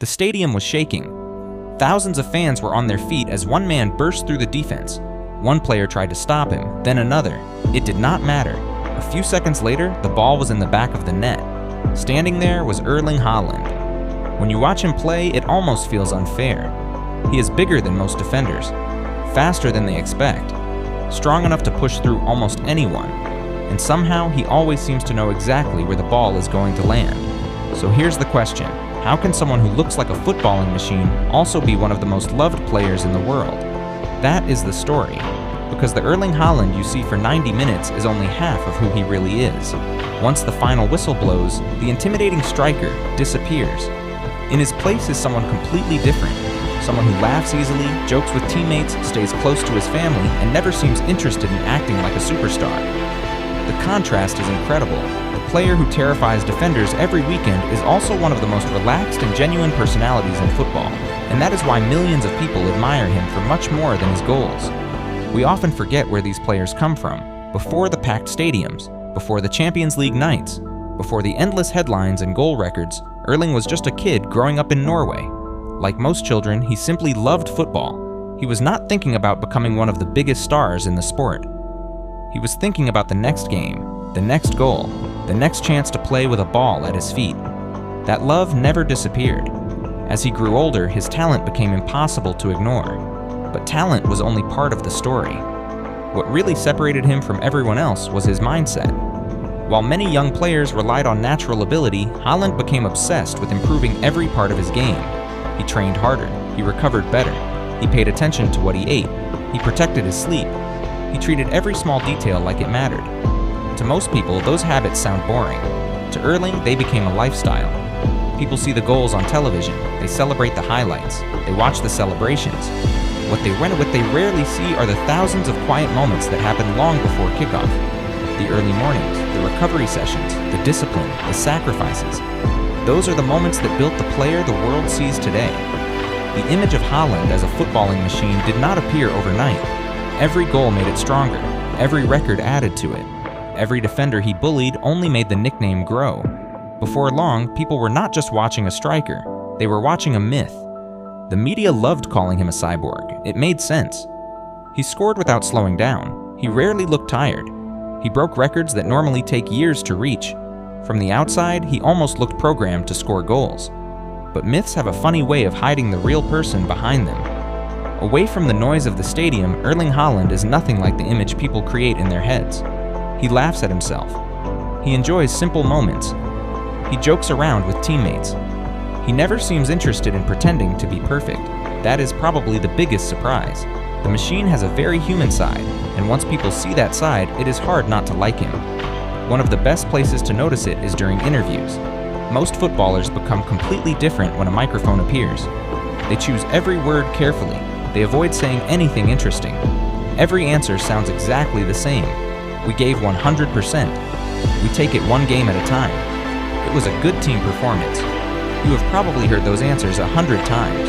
The stadium was shaking. Thousands of fans were on their feet as one man burst through the defense. One player tried to stop him, then another. It did not matter. A few seconds later, the ball was in the back of the net. Standing there was Erling Haaland. When you watch him play, it almost feels unfair. He is bigger than most defenders, faster than they expect, strong enough to push through almost anyone, and somehow he always seems to know exactly where the ball is going to land. So here's the question: how can someone who looks like a footballing machine also be one of the most loved players in the world? That is the story, because the Erling Haaland you see for 90 minutes is only half of who he really is. Once the final whistle blows, the intimidating striker disappears. In his place is someone completely different, someone who laughs easily, jokes with teammates, stays close to his family, and never seems interested in acting like a superstar. The contrast is incredible. The player who terrifies defenders every weekend is also one of the most relaxed and genuine personalities in football, and that is why millions of people admire him for much more than his goals. We often forget where these players come from. Before the packed stadiums, before the Champions League nights, before the endless headlines and goal records, Erling was just a kid growing up in Norway. Like most children, he simply loved football. He was not thinking about becoming one of the biggest stars in the sport. He was thinking about the next game, the next goal, the next chance to play with a ball at his feet. That love never disappeared. As he grew older, his talent became impossible to ignore. But talent was only part of the story. What really separated him from everyone else was his mindset. While many young players relied on natural ability, Haaland became obsessed with improving every part of his game. He trained harder, he recovered better, he paid attention to what he ate, he protected his sleep. He treated every small detail like it mattered. To most people, those habits sound boring. To Erling, they became a lifestyle. People see the goals on television, they celebrate the highlights, they watch the celebrations. What they rarely see are the thousands of quiet moments that happen long before kickoff. The early mornings, the recovery sessions, the discipline, the sacrifices. Those are the moments that built the player the world sees today. The image of Haaland as a footballing machine did not appear overnight. Every goal made it stronger, every record added to it. Every defender he bullied only made the nickname grow. Before long, people were not just watching a striker, they were watching a myth. The media loved calling him a cyborg. It made sense. He scored without slowing down. He rarely looked tired. He broke records that normally take years to reach. From the outside, he almost looked programmed to score goals. But myths have a funny way of hiding the real person behind them. Away from the noise of the stadium, Erling Haaland is nothing like the image people create in their heads. He laughs at himself. He enjoys simple moments. He jokes around with teammates. He never seems interested in pretending to be perfect. That is probably the biggest surprise. The machine has a very human side, and once people see that side, it is hard not to like him. One of the best places to notice it is during interviews. Most footballers become completely different when a microphone appears. They choose every word carefully. They avoid saying anything interesting. Every answer sounds exactly the same. We gave 100%. We take it one game at a time. It was a good team performance. You have probably heard those answers 100 times.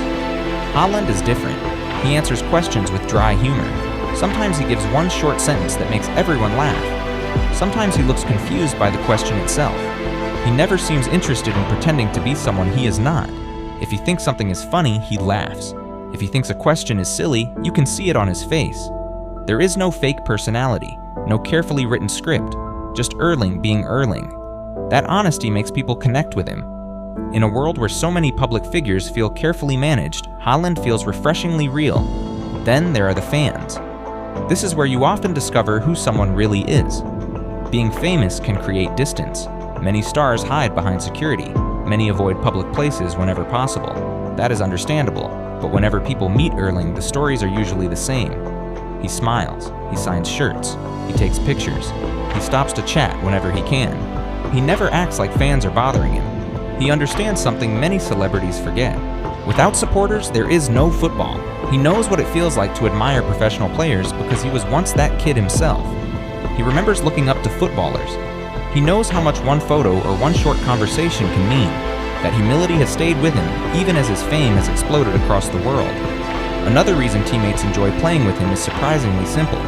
Haaland is different. He answers questions with dry humor. Sometimes he gives one short sentence that makes everyone laugh. Sometimes he looks confused by the question itself. He never seems interested in pretending to be someone he is not. If he thinks something is funny, he laughs. If he thinks a question is silly, you can see it on his face. There is no fake personality, no carefully written script, just Erling being Erling. That honesty makes people connect with him. In a world where so many public figures feel carefully managed, Haaland feels refreshingly real. Then there are the fans. This is where you often discover who someone really is. Being famous can create distance. Many stars hide behind security. Many avoid public places whenever possible. That is understandable, but whenever people meet Erling, the stories are usually the same. He smiles, he signs shirts, he takes pictures, he stops to chat whenever he can. He never acts like fans are bothering him. He understands something many celebrities forget. Without supporters, there is no football. He knows what it feels like to admire professional players because he was once that kid himself. He remembers looking up to footballers. He knows how much one photo or one short conversation can mean. That humility has stayed with him, even as his fame has exploded across the world. Another reason teammates enjoy playing with him is surprisingly simple.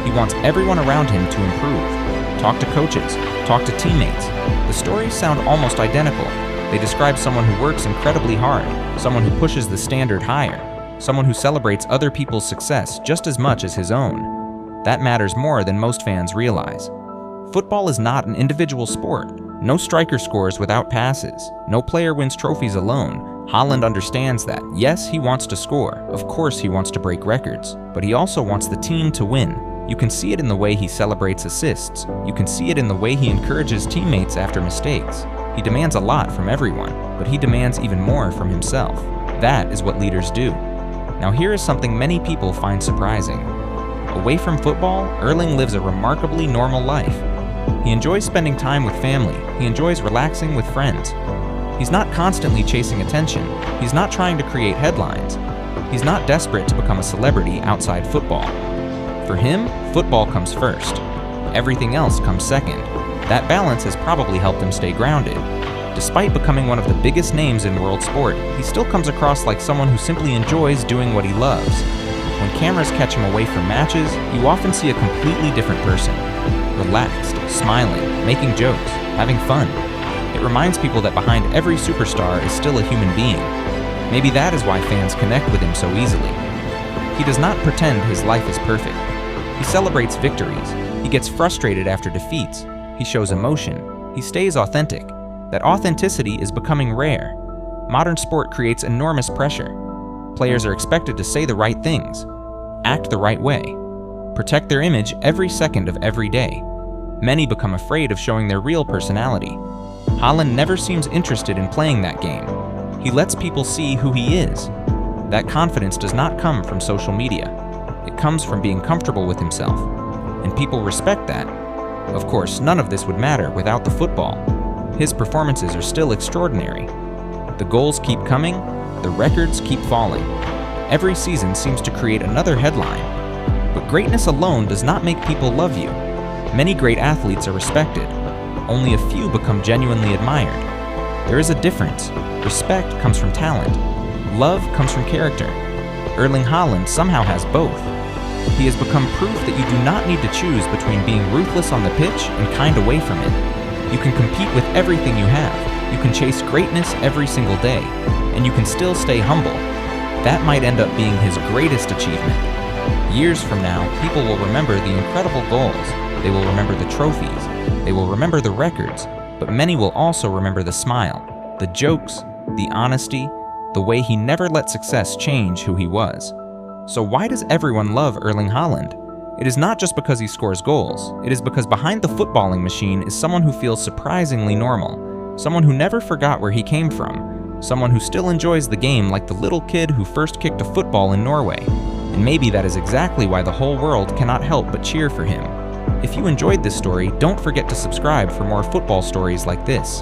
He wants everyone around him to improve. Talk to coaches, talk to teammates. The stories sound almost identical. They describe someone who works incredibly hard, someone who pushes the standard higher, someone who celebrates other people's success just as much as his own. That matters more than most fans realize. Football is not an individual sport. No striker scores without passes. No player wins trophies alone. Haaland understands that. Yes, he wants to score. Of course, he wants to break records. But he also wants the team to win. You can see it in the way he celebrates assists. You can see it in the way he encourages teammates after mistakes. He demands a lot from everyone, but he demands even more from himself. That is what leaders do. Now here is something many people find surprising. Away from football, Erling lives a remarkably normal life. He enjoys spending time with family. He enjoys relaxing with friends. He's not constantly chasing attention. He's not trying to create headlines. He's not desperate to become a celebrity outside football. For him, football comes first. Everything else comes second. That balance has probably helped him stay grounded. Despite becoming one of the biggest names in world sport, he still comes across like someone who simply enjoys doing what he loves. When cameras catch him away from matches, you often see a completely different person. Relaxed, smiling, making jokes, having fun. It reminds people that behind every superstar is still a human being. Maybe that is why fans connect with him so easily. He does not pretend his life is perfect. He celebrates victories. He gets frustrated after defeats. He shows emotion. He stays authentic. That authenticity is becoming rare. Modern sport creates enormous pressure. Players are expected to say the right things, act the right way, protect their image every second of every day. Many become afraid of showing their real personality. Haaland never seems interested in playing that game. He lets people see who he is. That confidence does not come from social media. It comes from being comfortable with himself. And people respect that. Of course, none of this would matter without the football. His performances are still extraordinary. The goals keep coming, the records keep falling. Every season seems to create another headline. But greatness alone does not make people love you. Many great athletes are respected. Only a few become genuinely admired. There is a difference. Respect comes from talent. Love comes from character. Erling Haaland somehow has both. He has become proof that you do not need to choose between being ruthless on the pitch and kind away from it. You can compete with everything you have. You can chase greatness every single day. And you can still stay humble. That might end up being his greatest achievement. Years from now, people will remember the incredible goals. They will remember the trophies. They will remember the records. But many will also remember the smile, the jokes, the honesty, the way he never let success change who he was. So why does everyone love Erling Haaland? It is not just because he scores goals. It is because behind the footballing machine is someone who feels surprisingly normal. Someone who never forgot where he came from. Someone who still enjoys the game like the little kid who first kicked a football in Norway. And maybe that is exactly why the whole world cannot help but cheer for him. If you enjoyed this story, don't forget to subscribe for more football stories like this.